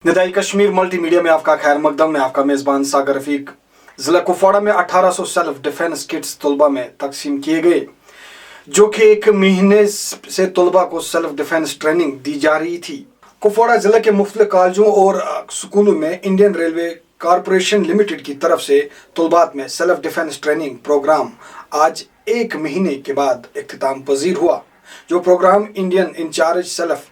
निदाई कश्मीर मल्टीमीडिया में आपका खैर मकदम में आपका मेज़बान सागर रफीक। ज़िला कुपवाड़ा में 1800 सेल्फ डिफेंस किट्स तलबा में तकसीम किए गए, जो कि एक महीने से तलबा को सेल्फ डिफेंस ट्रेनिंग दी जा रही थी। कुपवाड़ा जिले के मुख्तलिफ कॉलेजों और स्कूलों में इंडियन रेलवे कॉरपोरेशन लिमिटेड की तरफ से तलबात में सेल्फ डिफेंस ट्रेनिंग प्रोग्राम आज एक महीने के बाद इख्तिताम पजीर हुआ, जो program Indian incharge self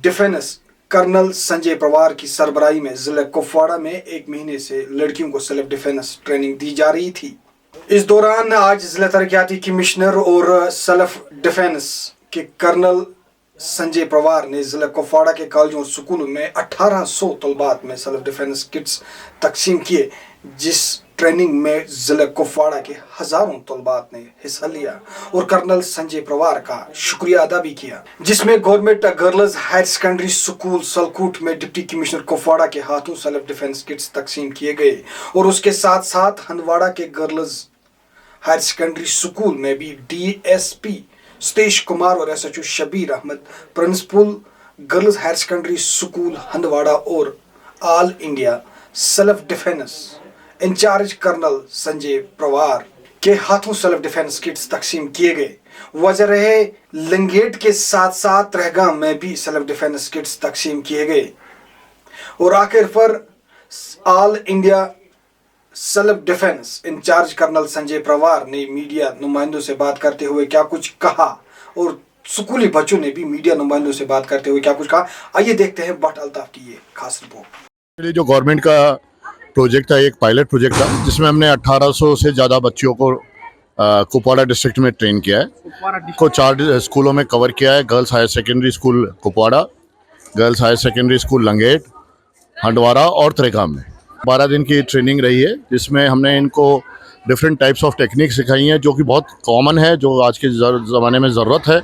defence colonel Sanjay Pawar की सरबराही में जिले कुपवाड़ा में एक महीने से लड़कियों को सेल्फ डिफेंस ट्रेनिंग दी जा रही थी। इस दौरान आज जिला तरक्याती कमिश्नर और सेल्फ डिफेंस के कर्नल संजय पवार ने जिला कुपवाड़ा के कॉलेजों और स्कूलों में 1800 तलबात में सेल्फ डिफेंस किट्स तकसीम किए, जिस ट्रेनिंग में जिला कुपवाड़ा के हजारों तलबात ने हिस्सा लिया और कर्नल संजय पवार का शुक्रिया अदा भी किया, जिसमें government girls higher secondary school Salkoot में डिप्टी कमिश्नर कुपवाड़ा के हाथों सेल्फ डिफेंस किट्स तकसीम किए गए और उसके साथ साथ हंदवाड़ा के गर्ल्स हायर सेकेंडरी स्कूल में भी DSP सतीश कुमार और SHO Shabir Ahmad, principal girls higher secondary school Handwara और all India self defence incharge colonel Sanjay Pawar के हाथों सेल्फ डिफेंस किट्स तकसीम किए गए। वजह रहे लंगेट के साथ साथ रहगाम में भी सेल्फ डिफेंस किट्स तकसीम किए गए और आखिर पर all India self defence incharge colonel Sanjay Pawar ने मीडिया नुमाइंदों से बात करते हुए क्या कुछ कहा और स्कूली बच्चों ने भी मीडिया नुमाइंदों से बात करते हुए क्या कुछ कहा। आइए देखते हैं भट्ट अल्ताफ की ये खास रिपोर्ट। जो गवर्नमेंट का प्रोजेक्ट था, एक पायलट प्रोजेक्ट था, जिसमें हमने 1800 से ज़्यादा बच्चियों को कुपवाड़ा डिस्ट्रिक्ट में ट्रेन किया है। को 4 स्कूलों में कवर किया है। Girls higher secondary school Kupwara, girls higher secondary school Langate, Handwara और त्रेगाम में 12 दिन की ट्रेनिंग रही है, जिसमें हमने इनको डिफरेंट टाइप्स ऑफ टेक्निक सिखाई हैं, जो कि बहुत कॉमन है, जो आज के ज़माने में ज़रूरत है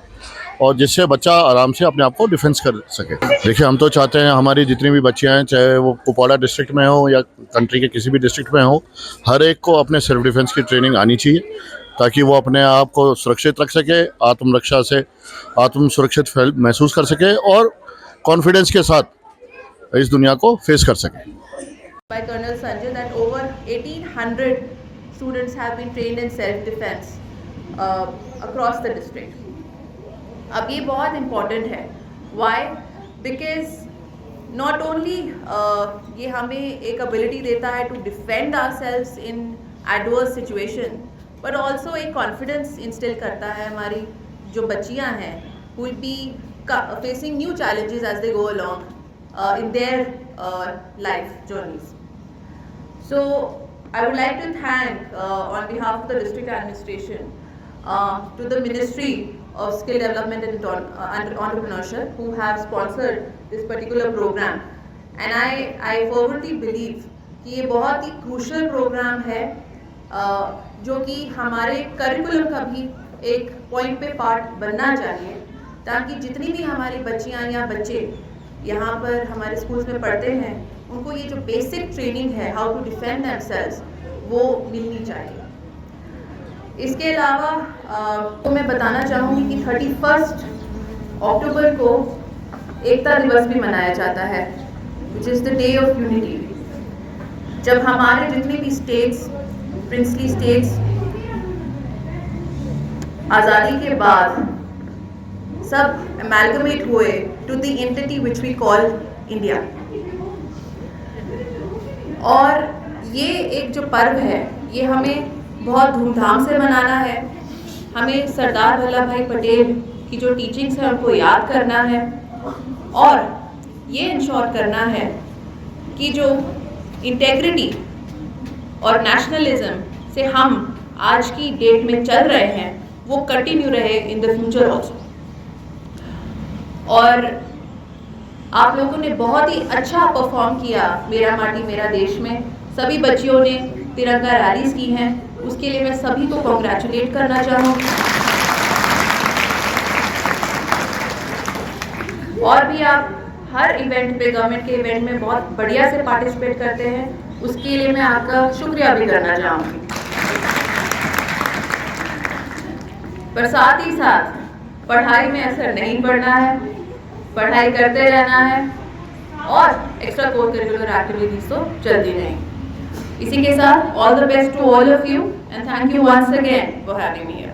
और जिससे बच्चा आराम से अपने आप को डिफेंस कर सके। देखिए, हम तो चाहते हैं हमारी जितनी भी बच्चियां हैं, चाहे वो कुपवाड़ा डिस्ट्रिक्ट में हो या कंट्री के किसी भी डिस्ट्रिक्ट में हो, हर एक को अपने सेल्फ डिफेंस की ट्रेनिंग आनी चाहिए, ताकि वो अपने आप को सुरक्षित रख सके, आत्मरक्षा से आत्म सुरक्षित महसूस कर सके और कॉन्फिडेंस के साथ इस दुनिया को फेस कर सके। By Colonel Sanjay that over 1800 students have been trained in self-defense across the district. अब ये बहुत important है. Why? Because not only ये हमें एक ability देता है to defend ourselves in adverse situation, but also एक confidence instill करता है हमारी जो बच्चियाँ हैं who will be facing new challenges as they go along in their life journeys. So I would like to thank on behalf of the district administration to the Ministry of Skill Development and Entrepreneurship who have sponsored this particular program, and I fervently believe कि ये बहुत ही crucial program है जो कि हमारे curriculum का भी एक point पे part बनना चाहिए, ताकि जितनी भी हमारी बच्चियाँ या बच्चे यहाँ पर हमारे स्कूल्स में पढ़ते हैं, उनको ये जो बेसिक ट्रेनिंग है हाउ टू डिफेंड देमसेल्व्स वो मिलनी चाहिए। इसके अलावा तो मैं बताना चाहूँगी कि 31 अक्टूबर को एकता दिवस भी मनाया जाता है, which is the day of unity, जब हमारे जितने भी स्टेट्स, प्रिंसली स्टेट्स आज़ादी के बाद सब amalgamate हुए to the entity which we call India। और ये एक जो पर्व है, ये हमें बहुत धूमधाम से मनाना है। हमें सरदार वल्लभ भाई पटेल की जो टीचिंग्स हैं उनको याद करना है और ये इंश्योर करना है कि जो इंटेग्रिटी और नेशनलिज्म से हम आज की डेट में चल रहे हैं वो कंटिन्यू रहे इन द फ्यूचर ऑल्सो। और आप लोगों ने बहुत ही अच्छा परफॉर्म किया मेरा माटी मेरा देश में। सभी बच्चियों ने तिरंगा रैलीज की हैं, उसके लिए मैं सभी को कॉन्ग्रेचुलेट करना चाहूँगी। और भी आप हर इवेंट पे, गवर्नमेंट के इवेंट में बहुत बढ़िया से पार्टिसिपेट करते हैं, उसके लिए मैं आपका शुक्रिया भी करना चाहूँगी। पर साथ ही साथ पढ़ाई में असर नहीं पड़ना है, पढ़ाई करते रहना है और एक्स्ट्रा कोकरिकुलर एक्टिविटीज तो चलती रहेंगी। इसी के साथ all the best to all of you and thank you once again for having me here.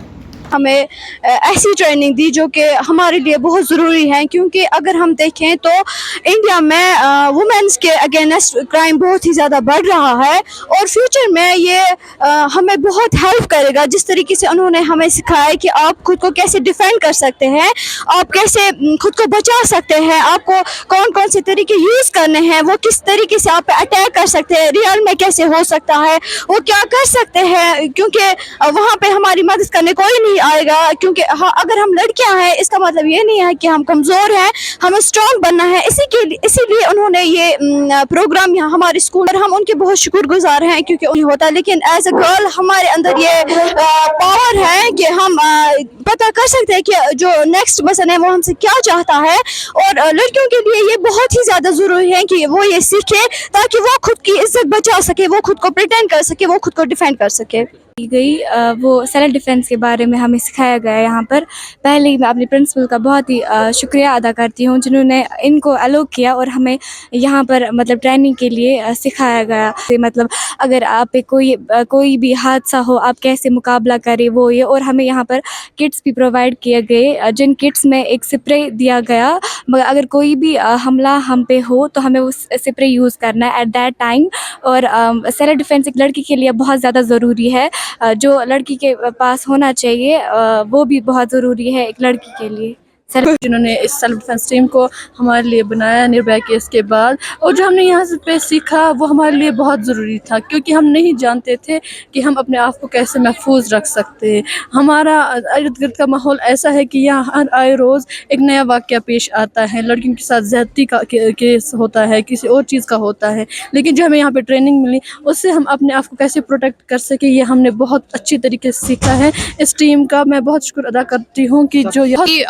हमें ऐसी ट्रेनिंग दी जो कि हमारे लिए बहुत ज़रूरी है, क्योंकि अगर हम देखें तो इंडिया में वुमेन्स के अगेंस्ट क्राइम बहुत ही ज़्यादा बढ़ रहा है और फ्यूचर में ये हमें बहुत हेल्प करेगा। जिस तरीके से उन्होंने हमें सिखाया है कि आप खुद को कैसे डिफेंड कर सकते हैं, आप कैसे खुद को बचा सकते हैं, आपको कौन कौन से तरीके यूज़ करने हैं, वो किस तरीके से आप पे अटैक कर सकते हैं, रियल में कैसे हो सकता है, वो क्या कर सकते हैं, क्योंकि वहाँ पे हमारी मदद करने कोई नहीं आएगा। क्योंकि हाँ, अगर हम लड़कियां हैं इसका मतलब ये नहीं है कि हम कमज़ोर हैं, हमें स्ट्रॉन्ग बनना है। इसीलिए उन्होंने ये प्रोग्राम यहाँ हमारे स्कूल और हम उनके बहुत शुक्रगुजार हैं, क्योंकि उन्हें होता है। लेकिन एज अ गर्ल हमारे अंदर ये पावर है कि हम पता कर सकते हैं कि जो नेक्स्ट पर्सन है वो हमसे क्या चाहता है, और लड़कियों के लिए ये बहुत ही ज़्यादा ज़रूरी है कि वो ये सीखे ताकि वो खुद की इज्जत बचा सके, वो खुद को प्रिटेंड कर सके, वो खुद को डिफेंड कर सके। गई वो सेल्फ डिफेंस के बारे में हमें सिखाया गया है यहाँ पर। पहले ही मैं अपने प्रिंसिपल का बहुत ही शुक्रिया अदा करती हूँ जिन्होंने इनको अलो किया और हमें यहाँ पर मतलब ट्रेनिंग के लिए सिखाया गया। मतलब अगर आप पे कोई भी हादसा हो आप कैसे मुकाबला करें वो ये, और हमें यहाँ पर किट्स भी प्रोवाइड किए गए, जिन किट्स में एक स्प्रे दिया गया। मगर अगर कोई भी हमला हम पे हो तो हमें उस स्प्रे यूज़ करना है एट दैट टाइम। और सेल्फ डिफेंस एक लड़की के लिए बहुत ज़्यादा ज़रूरी है, जो लड़की के पास होना चाहिए वो भी बहुत ज़रूरी है एक लड़की के लिए। जिन्होंने इस सेल्फ डिफेंस टीम को हमारे लिए बनाया निर्भया केस के बाद, और जो हमने यहाँ पे सीखा वो हमारे लिए बहुत ज़रूरी था, क्योंकि हम नहीं जानते थे कि हम अपने आप को कैसे महफूज रख सकते हैं। हमारा इर्द गिर्द का माहौल ऐसा है कि यहाँ हर आए रोज़ एक नया वाक़या पेश आता है, लड़कियों के साथ ज़्यादती का केस होता है, किसी और चीज़ का होता है। लेकिन जो हमें यहाँ पे ट्रेनिंग मिली उससे हम अपने आप को कैसे प्रोटेक्ट कर सके ये हमने बहुत अच्छी तरीके से सीखा है। इस टीम का मैं बहुत शुक्र अदा करती हूँ कि जो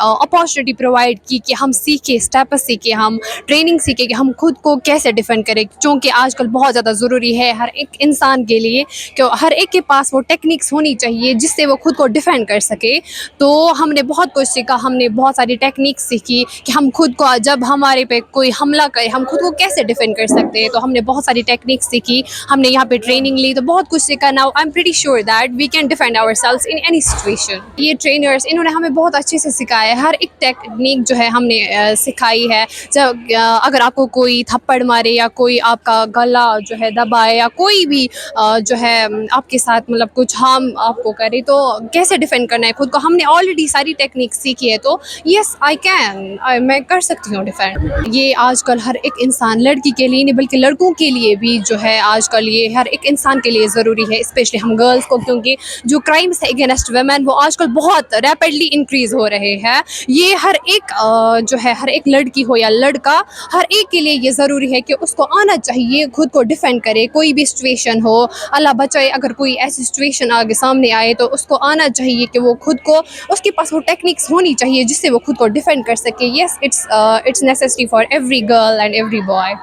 अपॉर्चुनिटी प्रोवाइड की कि हम सीखे, स्टेप सीखे, हम ट्रेनिंग सीखे कि हम खुद को कैसे डिफेंड करें, क्योंकि आजकल बहुत ज़्यादा ज़रूरी है हर एक इंसान के लिए कि हर एक के पास वो टेक्निक्स होनी चाहिए जिससे वो खुद को डिफेंड कर सके। तो हमने बहुत कुछ सीखा, हमने बहुत सारी टेक्निक्स सीखी कि हम खुद को जब हमारे पे कोई हमला करे हम खुद को कैसे डिफेंड कर सकते हैं। तो हमने बहुत सारी टेक्निक्स सीखी, हमने यहाँ पे ट्रेनिंग ली, तो बहुत कुछ सीखा। Now I am pretty sure that we can defend ourselves in any situation. ये ट्रेनर्स इन्होंने हमें बहुत अच्छे से सिखाया है, हर एक टेक्निक जो है हमने सिखाई है। जब अगर आपको कोई थप्पड़ मारे या कोई आपका गला जो है दबाए या कोई भी जो है आपके साथ मतलब कुछ हार्म आपको करे तो कैसे डिफेंड करना है खुद को, हमने ऑलरेडी सारी टेक्निक सीखी है। तो यस आई कैन, मैं कर सकती हूँ डिफेंड। ये आजकल हर एक इंसान, लड़की के लिए नहीं बल्कि लड़कों के लिए भी जो है आजकल ये हर एक इंसान के लिए ज़रूरी है, स्पेशली हम गर्ल्स को, क्योंकि जो क्राइम्स है अगेंस्ट वुमेन वो आजकल बहुत रैपिडली इंक्रीज़ हो रहे हैं। ये हर एक जो है हर एक लड़की हो या लड़का, हर एक के लिए ये ज़रूरी है कि उसको आना चाहिए खुद को डिफेंड करे। कोई भी सिचुएशन हो, अल्लाह बचाए अगर कोई ऐसी सिचुएशन आगे सामने आए तो उसको आना चाहिए कि वो खुद को, उसके पास वो टेक्निक्स होनी चाहिए जिससे वो खुद को डिफेंड कर सके। Yes, it's necessary for every girl and every boy.